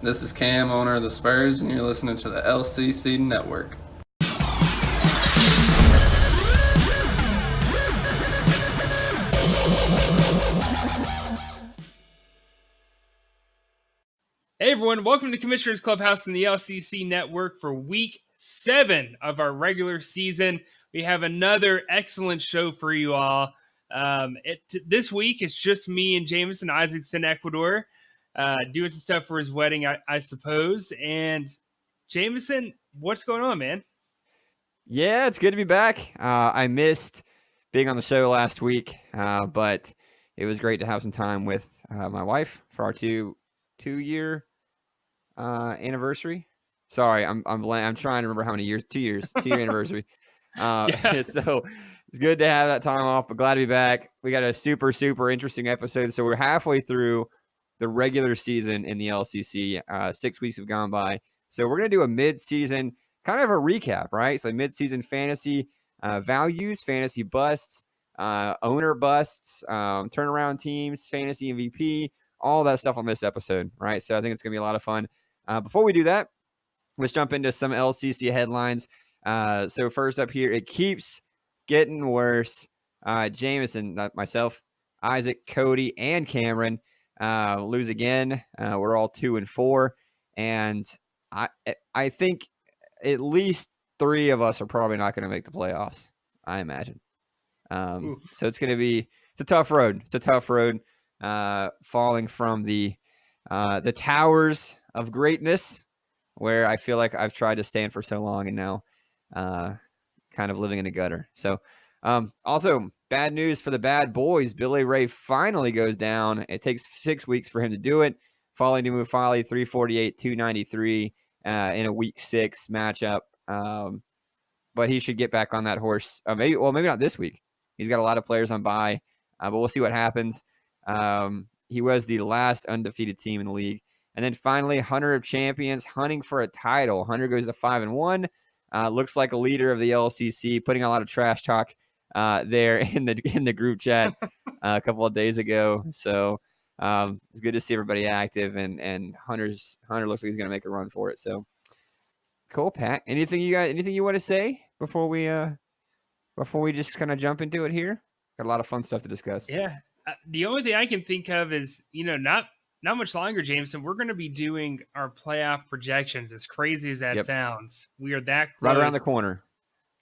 This is Cam, owner of the Spurs, and you're listening to the LCC Network. Hey everyone, welcome to the Commissioner's Clubhouse and the LCC Network for Week 7 of our regular season. We have another excellent show for you all. This week it's just me and Jameson Isaacs in Ecuador, doing some stuff for his wedding, I suppose. And Jameson, what's going on, man? Yeah, it's good to be back. I missed being on the show last week, but it was great to have some time with my wife for our two-year anniversary. Sorry, I'm trying to remember how many years. 2 years, 2-year anniversary. Yeah. So it's good to have that time off, but glad to be back. We got a super interesting episode. So we're halfway through the regular season in the LCC. 6 weeks have gone by, so we're gonna do a mid-season kind of a recap, right? So mid-season fantasy values, fantasy busts, owner busts, turnaround teams, fantasy MVP, all that stuff on this episode, right? So I think it's gonna be a lot of fun. Before we do that, let's jump into some LCC headlines. So first up here, it keeps getting worse. Jameson, not myself, Isaac, Cody, and Cameron lose again. We're all 2-4, and I think at least 3 of us are probably not going to make the playoffs, I imagine. So it's a tough road. It's a tough road, falling from the towers of greatness, where I feel like I've tried to stand for so long and now kind of living in a gutter. So also bad news for the bad boys. Billy Ray finally goes down. It takes 6 weeks for him to do it. Falling to Mufali, 348, 293 in a week 6 matchup. But he should get back on that horse. Maybe not this week. He's got a lot of players on bye, but we'll see what happens. He was the last undefeated team in the league. And then finally, Hunter of Champions, hunting for a title. Hunter goes to 5-1. Looks like a leader of the LCC, putting a lot of trash talk there in the group chat a couple of days ago. So it's good to see everybody active, and Hunter looks like he's going to make a run for it. So cool, Pat. Anything you want to say before we just kind of jump into it here? Got a lot of fun stuff to discuss. Yeah. The only thing I can think of is, not much longer, Jameson. We're going to be doing our playoff projections. As crazy as that sounds, we are that close, right around the corner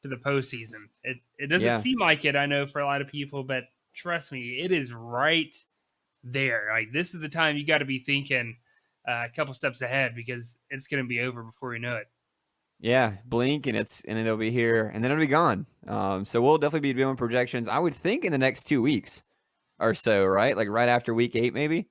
to the postseason. It doesn't seem like it, I know, for a lot of people, but trust me, it is right there. Like, this is the time you got to be thinking a couple steps ahead, because it's going to be over before you know it. Yeah, blink and it'll be here, and then it'll be gone. So we'll definitely be doing projections, I would think, in the next 2 weeks or so, right? Like right after week 8, maybe.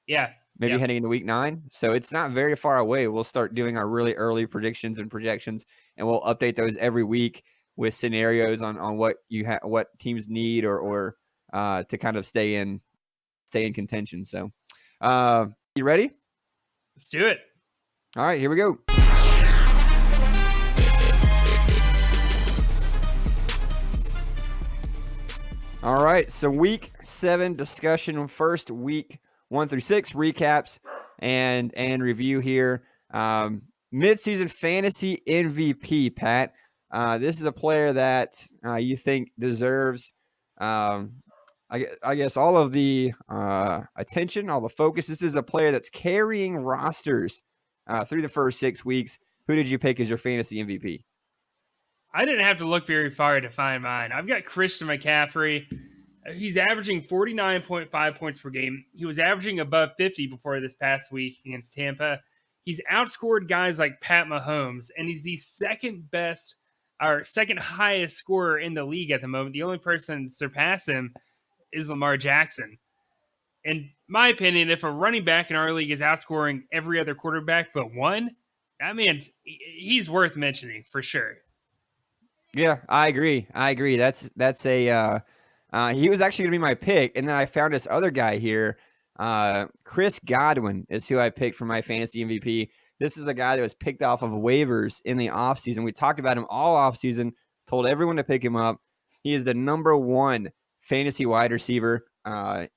Yeah. Maybe heading into week 9. So it's not very far away. We'll start doing our really early predictions and projections, and we'll update those every week with scenarios on what what teams need or to kind of stay in contention. So, you ready? Let's do it. All right, here we go. All right, so week 7 discussion. First, week 1 through 6 recaps and review here. Mid-season fantasy MVP, Pat. This is a player that you think deserves, I guess, all of the attention, all the focus. This is a player that's carrying rosters through the first 6 weeks. Who did you pick as your fantasy MVP? I didn't have to look very far to find mine. I've got Christian McCaffrey. He's averaging 49.5 points per game. He was averaging above 50 before this past week against Tampa. He's outscored guys like Pat Mahomes, and he's the second highest scorer in the league at the moment. The only person to surpass him is Lamar Jackson. In my opinion, if a running back in our league is outscoring every other quarterback but one, that means he's worth mentioning for sure. Yeah, I agree. That's a he was actually going to be my pick, and then I found this other guy here. Chris Godwin is who I picked for my fantasy MVP. This is a guy that was picked off of waivers in the offseason. We talked about him all offseason, told everyone to pick him up. He is the number 1 fantasy wide receiver, or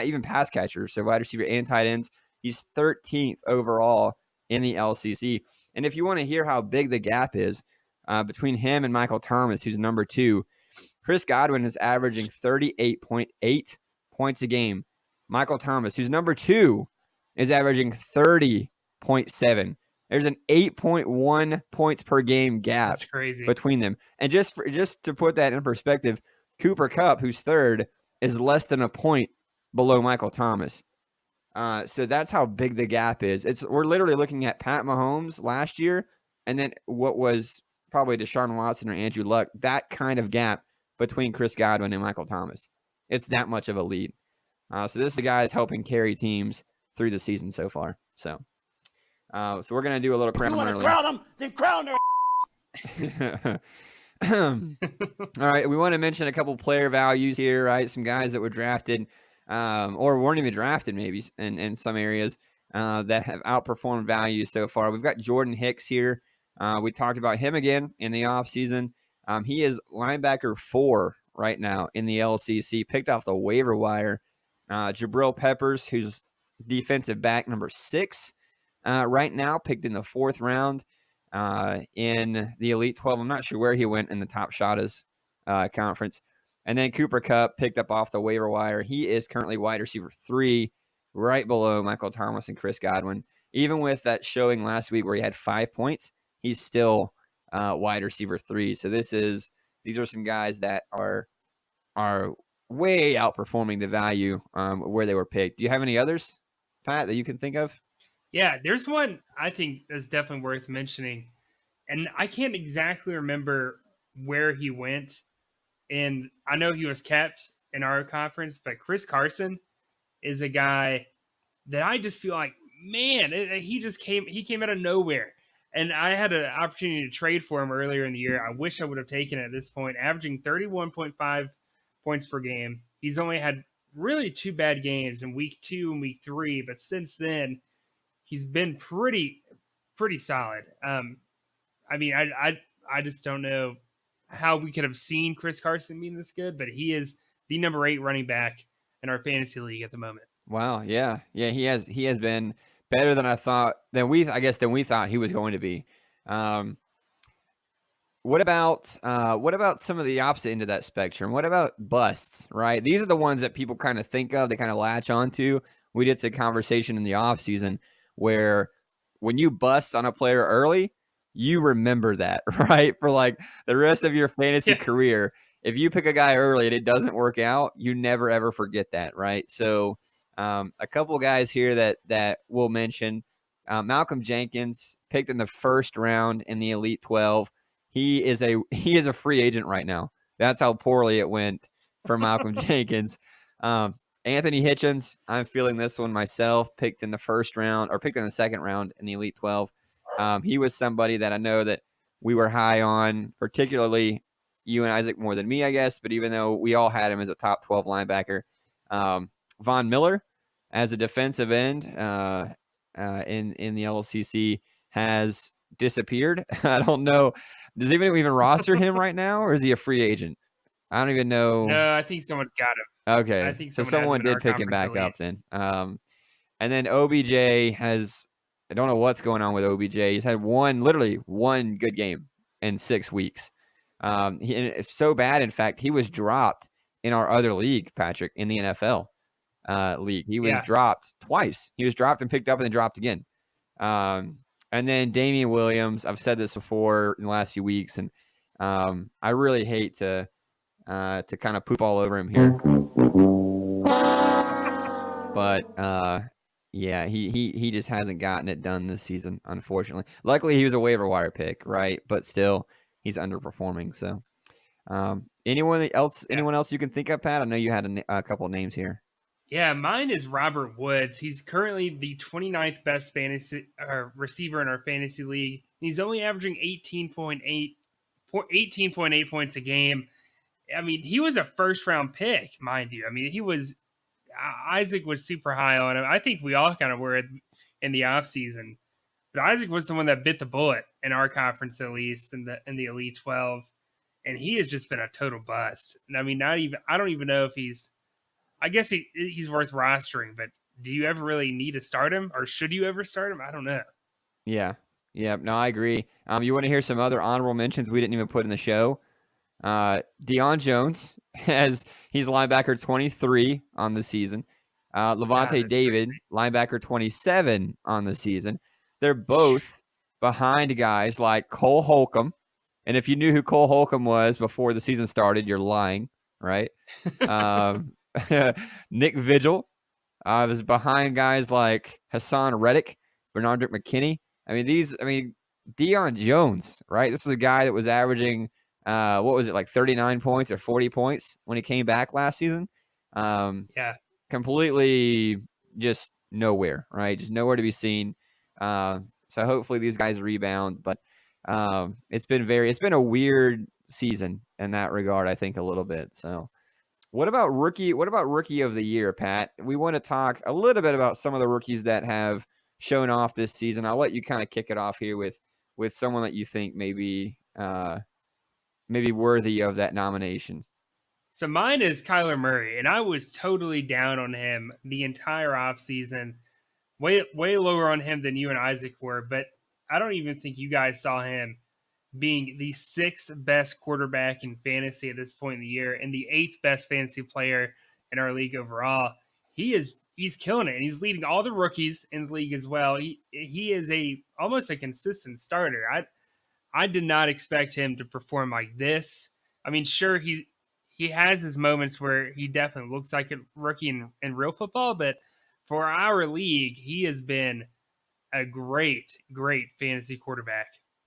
even pass catcher, so wide receiver and tight ends. He's 13th overall in the LCC. And if you want to hear how big the gap is between him and Michael Thomas, who's number 2, Chris Godwin is averaging 38.8 points a game. Michael Thomas, who's number 2, is averaging 30.7. There's an 8.1 points per game gap That's crazy between them. And just to put that in perspective, Cooper Kupp, who's 3rd, is less than a point below Michael Thomas. So that's how big the gap is. We're literally looking at Pat Mahomes last year, and then what was probably Deshaun Watson or Andrew Luck. That kind of gap between Chris Godwin and Michael Thomas. It's that much of a lead. So this is the guy that's helping carry teams through the season so far. So we're gonna do a little crown. You want to crown them? Then crown their. All right, we want to mention a couple player values here, right? Some guys that were drafted or weren't even drafted maybe in some areas that have outperformed value so far. We've got Jordan Hicks here. We talked about him again in the offseason. He is linebacker 4 right now in the LCC, picked off the waiver wire. Jabril Peppers, who's defensive back number 6 right now, picked in the 4th round in the Elite 12. I'm not sure where he went in the Top Shotas conference. And then Cooper Kupp picked up off the waiver wire. He is currently wide receiver 3, right below Michael Thomas and Chris Godwin. Even with that showing last week where he had 5 points, he's still wide receiver 3. So these are some guys that are way outperforming the value where they were picked. Do you have any others, Pat, that you can think of? Yeah, there's one I think that's definitely worth mentioning. And I can't exactly remember where he went. And I know he was kept in our conference, but Chris Carson is a guy that I just feel like, man, he came out of nowhere. And I had an opportunity to trade for him earlier in the year. I wish I would have taken it at this point, averaging 31.5 points per game. He's only had really 2 bad games in week 2 and week 3, but since then he's been pretty solid. I mean, I just don't know how we could have seen Chris Carson being this good, but he is the number 8 running back in our fantasy league at the moment. Wow, yeah, he has been better than I thought than we thought he was going to be. What about some of the opposite end of that spectrum? What about busts, right? These are the ones that people kind of think of, they kind of latch onto. We did some conversation in the offseason where when you bust on a player early, you remember that, right? For like the rest of your fantasy career. If you pick a guy early and it doesn't work out, you never ever forget that, right? So a couple of guys here that we'll mention. Malcolm Jenkins, picked in the 1st round in the Elite 12. He is a free agent right now. That's how poorly it went for Malcolm Jenkins. Anthony Hitchens, I'm feeling this one myself, picked in the 1st round or picked in the 2nd round in the Elite 12. He was somebody that I know that we were high on, particularly you and Isaac more than me, I guess. But even though we all had him as a top 12 linebacker, Von Miller as a defensive end in the LCC has disappeared. I don't know. Does anyone even roster him right now, or is he a free agent? I don't even know. No, I think someone got him. Okay, I think so someone did pick him back up then. And then OBJ has, I don't know what's going on with OBJ. He's had literally one good game in 6 weeks. It's so bad, in fact, he was dropped in our other league, Patrick, in the NFL league. He was dropped twice. He was dropped and picked up and then dropped again. And then Damian Williams, I've said this before in the last few weeks, and I really hate to kind of poop all over him here. But yeah, he just hasn't gotten it done this season, unfortunately. Luckily, he was a waiver wire pick, right? But still, he's underperforming. So, anyone else you can think of, Pat? I know you had a couple of names here. Yeah, mine is Robert Woods. He's currently the 29th best fantasy receiver in our fantasy league. He's only averaging 18.8 points a game. I mean, he was a 1st round pick, mind you. I mean, Isaac was super high on him. I think we all kind of were in the offseason. But Isaac was the one that bit the bullet in our conference, at least in the Elite 12. And he has just been a total bust. And I mean, I don't even know if I guess he's worth rostering, but do you ever really need to start him, or should you ever start him? I don't know. Yeah. Yeah. No, I agree. You want to hear some other honorable mentions we didn't even put in the show? Deion Jones he's linebacker 23 on the season. Levante that's David, linebacker 27 on the season. They're both behind guys like Cole Holcomb. And if you knew who Cole Holcomb was before the season started, you're lying, right? Um, Nick Vigil was behind guys like Hassan Reddick, Bernardrick McKinney. Deion Jones, right? This was a guy that was averaging, what was it, like 39 points or 40 points when he came back last season. Yeah. Completely just nowhere, right? Just nowhere to be seen. So hopefully these guys rebound, but it's been a weird season in that regard, I think, a little bit. So what about rookie of the year, Pat? We want to talk a little bit about some of the rookies that have shown off this season. I'll let you kind of kick it off here with someone that you think maybe worthy of that nomination. So mine is Kyler Murray, and I was totally down on him the entire offseason. Way lower on him than you and Isaac were, but I don't even think you guys saw him being the 6th best quarterback in fantasy at this point in the year and the 8th best fantasy player in our league overall. He's killing it, and he's leading all the rookies in the league as well. He is almost a consistent starter. I did not expect him to perform like this. I mean, sure, he has his moments where he definitely looks like a rookie in real football, but for our league, he has been a great fantasy quarterback.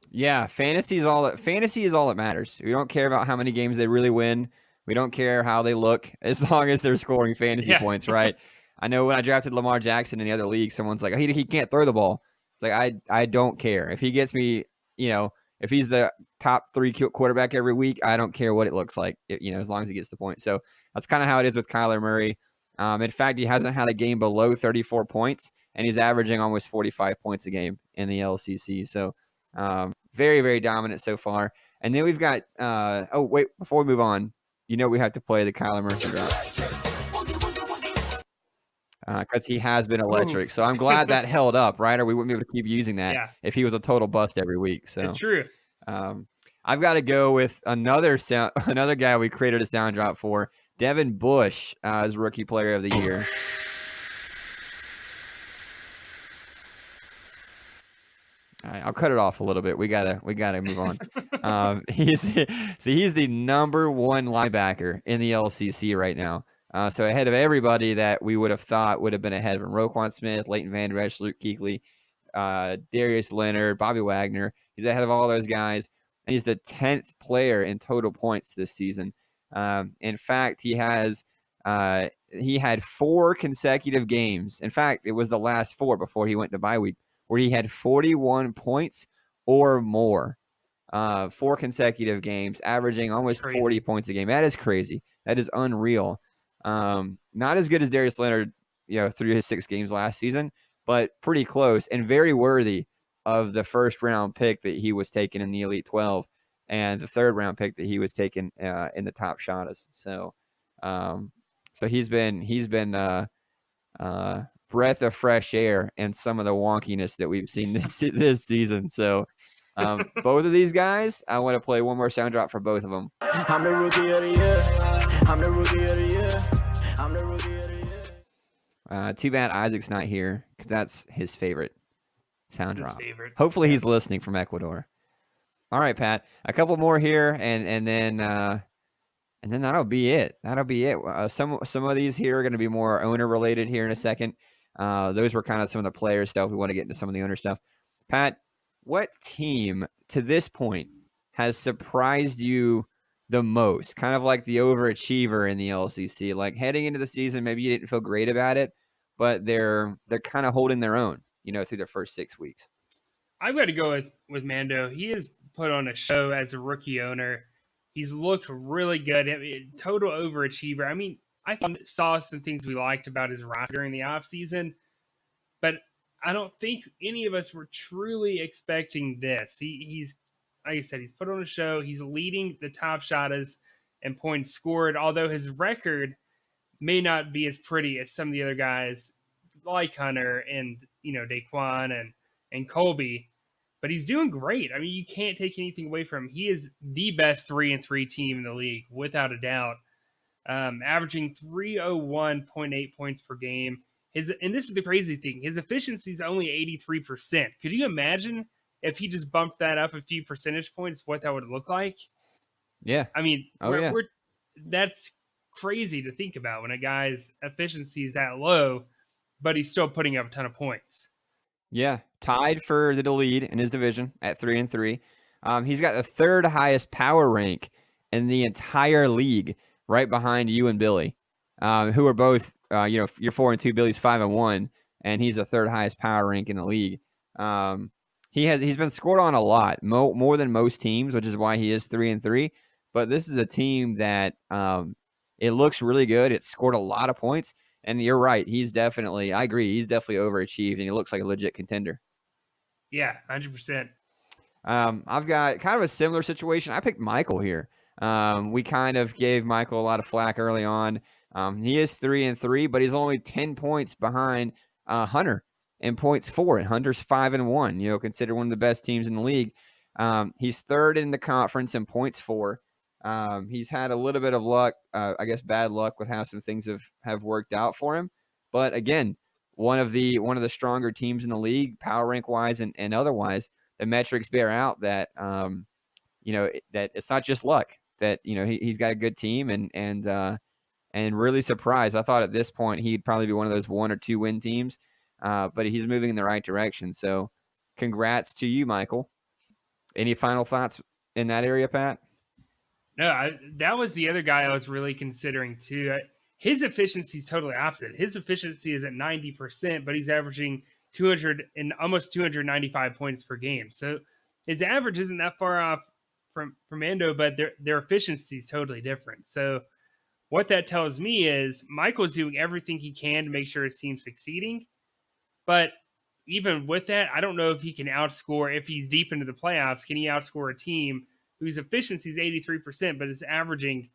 Yeah, fantasy is all that matters. We don't care about how many games they really win. We don't care how they look as long as they're scoring fantasy points, right? I know when I drafted Lamar Jackson in the other league, someone's like, he can't throw the ball. It's like, I don't care. If he gets me, if he's the top 3 quarterback every week, I don't care what it looks like, as long as he gets the point. So that's kind of how it is with Kyler Murray. In fact, he hasn't had a game below 34 points, and he's averaging almost 45 points a game in the LCC. So very, very dominant so far. And then we've got, before we move on, we have to play the Kyler Murray drop. Because he has been electric. So I'm glad that held up, right? Or we wouldn't be able to keep using that if he was a total bust every week. So it's true. I've got to go with another guy we created a sound drop for, Devin Bush, as Rookie Player of the Year. All right, I'll cut it off a little bit. We gotta move on. He's the number 1 linebacker in the LCC right now. So ahead of everybody that we would have thought would have been ahead of him: Roquan Smith, Leighton Vander Esch, Luke Kuechly, Darius Leonard, Bobby Wagner. He's ahead of all those guys, and he's the 10th player in total points this season. In fact, he had 4 consecutive games. In fact, it was the last 4 before he went to bye week, where he had 41 points or more, 4 consecutive games, averaging almost 40 points a game. That is crazy. That is unreal. Not as good as Darius Leonard, through his 6 games last season, but pretty close and very worthy of the first round pick that he was taken in the Elite 12 and the 3rd round pick that he was taken in the top shotters. So, he's been breath of fresh air and some of the wonkiness that we've seen this season. So both of these guys, I want to play one more sound drop for both of them. I'm the Rookie of the Year. I'm the Rookie of the Year. I'm the Rookie of the Year. Too bad Isaac's not here, because that's his favorite sound drop. Hopefully he's listening from Ecuador. All right, Pat, a couple more here, and then that'll be it. Some of these here are going to be more owner related here in a second. Those were kind of some of the player stuff. We want to get into some of the owner stuff. Pat, what team to this point has surprised you the most? Kind of like the overachiever in the LCC. Like heading into the season, maybe you didn't feel great about it, but they're kind of holding their own, through their first 6 weeks. I've got to go with Mando. He has put on a show as a rookie owner. He's looked really good. Total overachiever. I mean, I saw some things we liked about his roster during the offseason, but I don't think any of us were truly expecting this. He's, like I said, he's put on a show. He's leading the top shotters and points scored, although his record may not be as pretty as some of the other guys like Hunter and Daquan and Colby, but he's doing great. I mean, you can't take anything away from him. He is the best 3-3 team in the league without a doubt. Averaging 301.8 points per game. And this is the crazy thing, his efficiency is only 83%. Could you imagine if he just bumped that up a few percentage points, what that would look like? Yeah. I mean, yeah. That's crazy to think about when a guy's efficiency is that low, but he's still putting up a ton of points. Yeah, tied for the lead in his division at 3-3. He's got the third highest power rank in the entire league, right behind you and Billy, who are both, you're 4-2, Billy's 5-1, and he's the third highest power rank in the league. He's been scored on a lot, more than most teams, which is why he is 3-3. But this is a team that it looks really good. It scored a lot of points. And you're right. I agree. He's definitely overachieved, and he looks like a legit contender. Yeah, 100%. I've got kind of a similar situation. I picked Michael here. We kind of gave Michael a lot of flack early on. He is 3-3, but he's only 10 points behind Hunter in points for, and Hunter's 5-1. Considered one of the best teams in the league. He's third in the conference in points for. He's had a little bit of luck, I guess bad luck with how some things have worked out for him. But again, one of the stronger teams in the league, power rank wise and otherwise. The metrics bear out that that it's not just luck. That he's got a good team and really surprised. I thought at this point he'd probably be one of those 1 or 2 win teams, but he's moving in the right direction. So, congrats to you, Michael. Any final thoughts in that area, Pat? No, that was the other guy I was really considering too. His efficiency is totally opposite. His efficiency is at 90%, but he's averaging 200 and almost 295 points per game. So his average isn't that far off from Ando, but their efficiency is totally different. So what that tells me is Michael's doing everything he can to make sure his team's succeeding. But even with that, I don't know if he can outscore, if he's deep into the playoffs, can he outscore a team whose efficiency is 83%, but is averaging,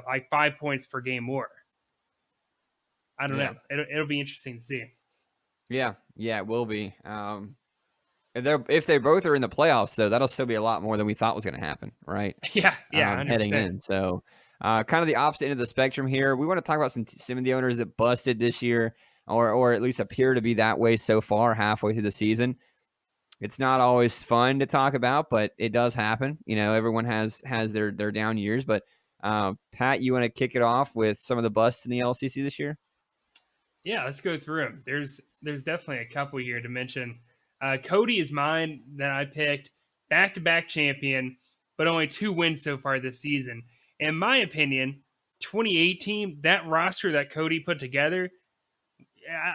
like 5 points per game more? I don't know. It'll be interesting to see. Yeah, it will be. If they both are in the playoffs, though, that'll still be a lot more than we thought was going to happen, right? Yeah, 100%. Heading in. So, kind of the opposite end of the spectrum here. We want to talk about some of the owners that busted this year, or at least appear to be that way so far halfway through the season. It's not always fun to talk about, but it does happen. Everyone has their down years. But Pat, you want to kick it off with some of the busts in the LCC this year? Yeah, let's go through them. There's definitely a couple here to mention. Cody is mine that I picked, back-to-back champion, but only 2 wins so far this season. In my opinion, 2018, that roster that Cody put together,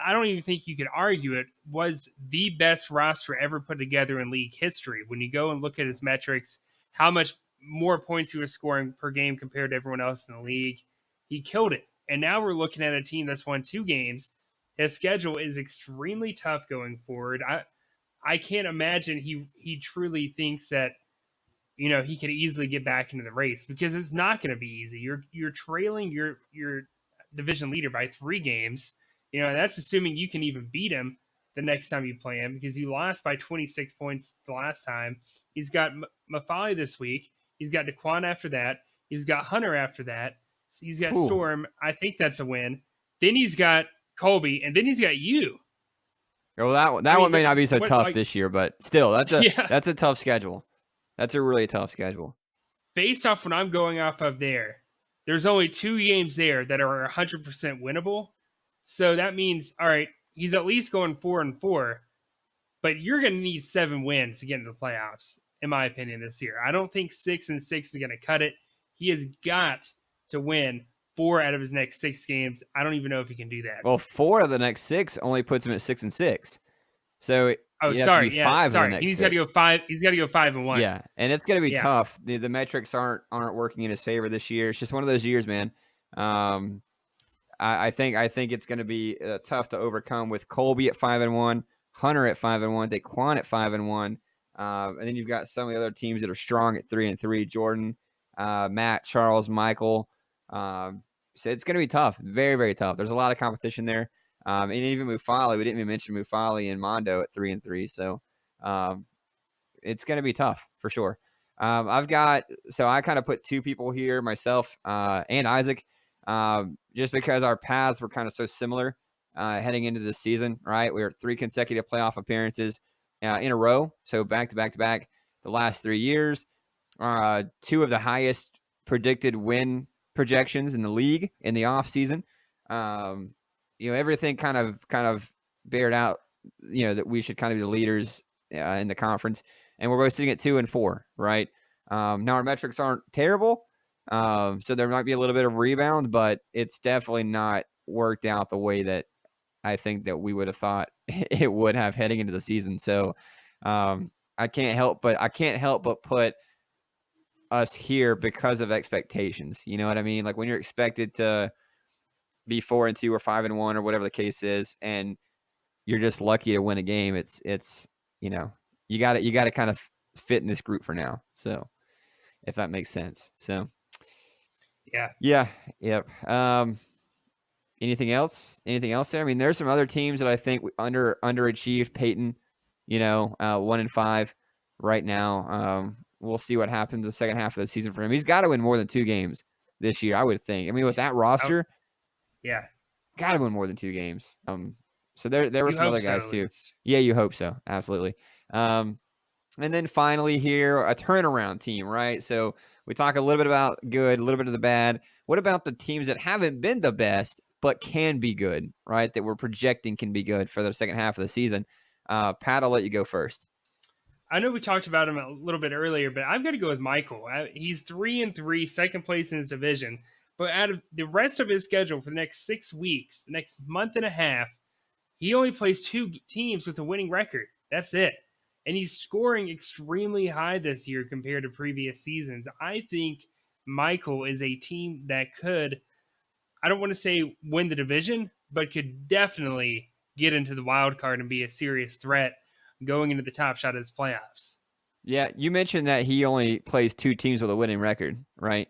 I don't even think you could argue it, was the best roster ever put together in league history. When you go and look at his metrics, how much more points he was scoring per game compared to everyone else in the league, he killed it. And now we're looking at a team that's won 2 games. His schedule is extremely tough going forward. I can't imagine he truly thinks that he could easily get back into the race, because it's not going to be easy. You're trailing your division leader by 3 games. And that's assuming you can even beat him the next time you play him, because you lost by 26 points the last time. He's got Mafali this week. He's got Daquan after that. He's got Hunter after that. He's got Storm. I think that's a win. Then he's got Colby, and then he's got you. Well, that one may not be so tough this year, but still, that's a tough schedule. That's a really tough schedule. Based off what I'm going off of there's only 2 games there that are 100% winnable. So that means, all right, he's at least going 4-4, but you're going to need 7 wins to get into the playoffs, in my opinion, this year. I don't think 6-6 is going to cut it. He has got to win 4 out of his next 6 games. I don't even know if he can do that. Well, 4 of the next 6 only puts him at 6-6. So sorry. He's got to go 5. He's got to go 5-1. Yeah, and it's going to be tough. The metrics aren't working in his favor this year. It's just one of those years, man. I think it's going to be tough to overcome with Colby at 5-1, Hunter at 5-1, Daquan at 5-1, and then you've got some of the other teams that are strong at 3-3. Jordan, Matt, Charles, Michael. So it's going to be tough, very, very tough. There's a lot of competition there. And even Mufali, we didn't even mention Mufali and Mondo at 3-3. So it's going to be tough for sure. I kind of put two people here, myself and Isaac, just because our paths were kind of so similar heading into this season, right? We were 3 consecutive playoff appearances in a row. So back to back to back the last 3 years. 2 of the highest predicted win projections in the league in the offseason. Everything kind of bared out, that we should kind of be the leaders in the conference. And we're both sitting at 2 and 4, right? Now our metrics aren't terrible. So there might be a little bit of rebound, but it's definitely not worked out the way that I think that we would have thought it would have heading into the season. So I can't help but put us here because of expectations. You know what I mean? Like when you're expected to be 4-2 or 5-1 or whatever the case is, and you're just lucky to win a game. It's you got to kind of fit in this group for now. So if that makes sense. So yeah, yep. Anything else there? I mean, there's some other teams that I think underachieved Peyton. 1-5 right now. We'll see what happens the second half of the season for him. He's got to win more than 2 games this year, I would think. I mean, with that roster, got to win more than 2 games. So there were some other guys too. Yeah, you hope so. Absolutely. And then finally here, a turnaround team, right? So we talk a little bit about good, a little bit of the bad. What about the teams that haven't been the best but can be good, right? That we're projecting can be good for the second half of the season. Pat, I'll let you go first. I know we talked about him a little bit earlier, but I've got to go with Michael. He's 3-3, second place in his division. But out of the rest of his schedule for the next 6 weeks, the next month and a half, he only plays 2 teams with a winning record. That's it. And he's scoring extremely high this year compared to previous seasons. I think Michael is a team that could, I don't want to say win the division, but could definitely get into the wild card and be a serious threat going into the top shot of his playoffs. Yeah, you mentioned that he only plays 2 teams with a winning record, right?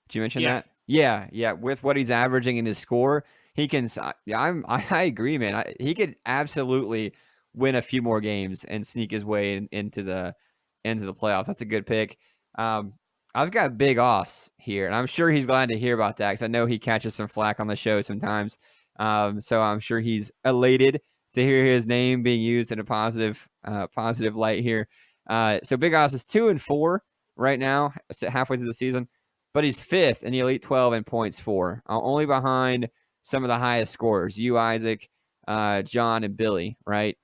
Did you mention that? Yeah. With what he's averaging in his score, he can. I agree, man. He could absolutely win a few more games and sneak his way into the playoffs. That's a good pick. I've got Big Oss here, and I'm sure he's glad to hear about that because I know he catches some flack on the show sometimes. So I'm sure he's elated to hear his name being used in a positive light here. So Big Oss is 2 and 4 right now, halfway through the season, but he's 5th in the Elite 12 in points for, only behind some of the highest scorers, you, Isaac, John, and Billy, right?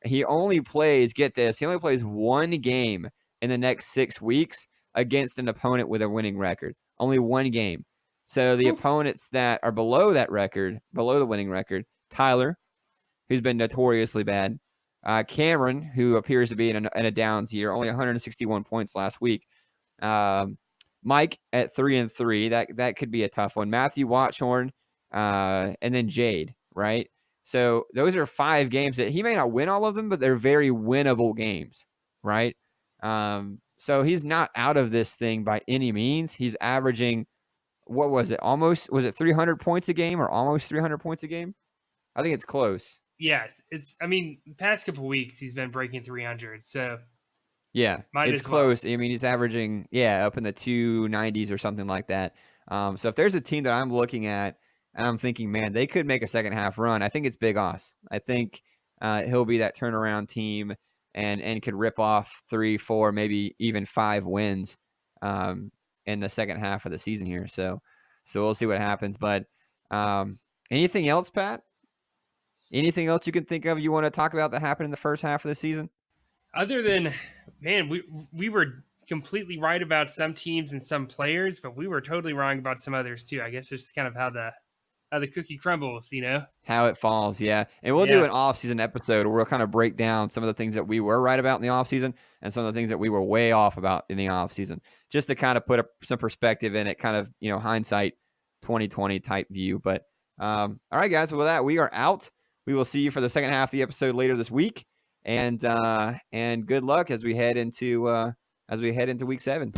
He only plays, get this, he only plays 1 game in the next 6 weeks against an opponent with a winning record. Only 1 game. So the opponents that are below that record, below the winning record, Tyler, who's been notoriously bad, Cameron, who appears to be in a downs year, only 161 points last week. Mike at 3-3, that could be a tough one. Matthew Watchhorn, and then Jade, right? So those are 5 games that he may not win all of them, but they're very winnable games, right? So he's not out of this thing by any means. He's averaging, what was it? Was it 300 points a game or almost 300 points a game? I think it's close. Yeah, the past couple of weeks he's been breaking 300. So yeah, it's close. Well. I mean, he's averaging, up in the 290s or something like that. So if there's a team that I'm looking at and I'm thinking, man, they could make a second half run, I think it's Big Oss. I think he'll be that turnaround team and could rip off 3, 4, maybe even 5 wins in the second half of the season here. So we'll see what happens. But anything else, Pat? Anything else you can think of you want to talk about that happened in the first half of the season? Other than, man, we were completely right about some teams and some players, but we were totally wrong about some others too. I guess it's kind of how the cookie crumbles, How it falls, yeah. And we'll do an off-season episode where we'll kind of break down some of the things that we were right about in the off-season and some of the things that we were way off about in the off-season, just to kind of put some perspective in it, kind of, hindsight 2020 type view. But all right, guys, well, with that, we are out. We will see you for the second half of the episode later this week, and good luck as we head into week 7.